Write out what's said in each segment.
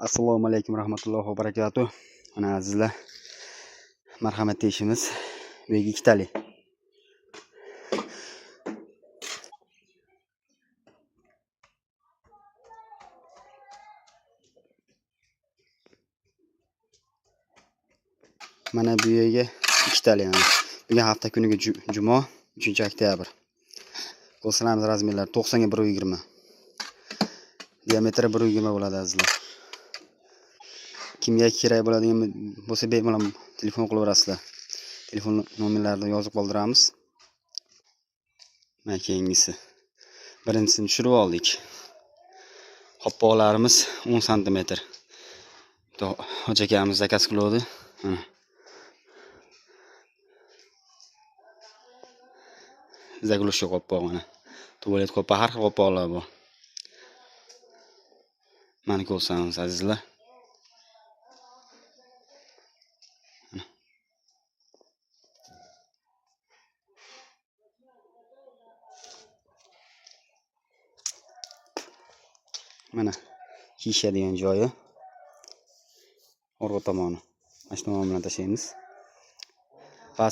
Assalomu alaykum rahmatullohi va barakatuh. Mana azizlar, marhamat deyishimiz bu yerga ikkitali. Mana bu yerga ikkitali yani. Bugun hafta kuniga juma 3-oktyabr. Qo'lsanamiz razmerlar 90 ga 120. Diametri 120 bo'ladi azizlar. Kimga kerak bo'ladigan bo'lsa bemalol telefon qilaverasizlar. Telefon nomerlarini yozib qoldiramiz. Mana keyingisi. Birinchisini tushirib oldik. Qopqoqlarimiz 10 cm. Hoji akamiz zakaz qildi. Mana. Zaglushka qopqoq mana. Tuvalet qopqoq har xil qopqoqlar bor. Mana ko'rsamiz azizlar. Mana kiyishadigan joyi. Orqa tomoni. Mana shu tomon bilan tashlaymiz.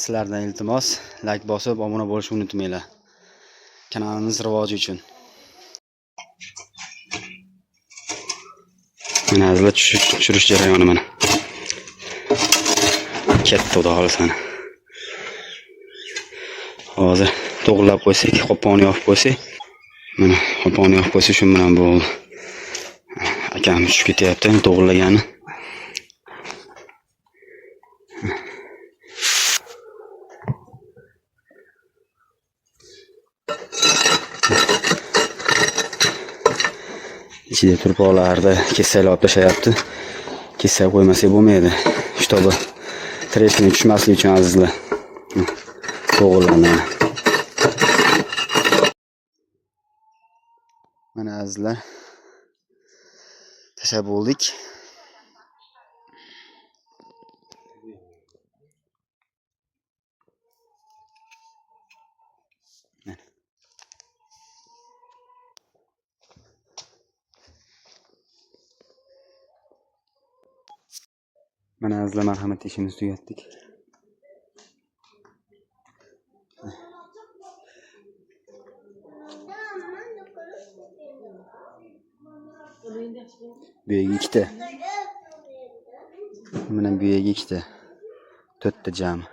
Sizlardan iltimos, like bosib, obuna bo'lishni unutmanglar. Kanalimiz rivoji uchun. Mana azizlar tushirish jarayoni mana. Katta xudo xolasa. Hozir to'g'rilab qo'ysak, qopqonni yopib qo'ysak. Mana qopqonni yopib qo'ysak shu bilan bo'ldi. Akam tushib ketyapti, to'g'rilagani. Ichida turpoqlarda kesak olib tashlayapti. Kesak qo'ymasak bo'lmaydi. Shtobi treshni tushmasligi uchun azizlar. To'g'rilanadi. Mana azizlar. Tashlab bo'ldik. Mana azizlar, marhamat ishimizni tugatdik. Bu yerga ikkita. Mana bu yerga ikkita. 4 ta jami.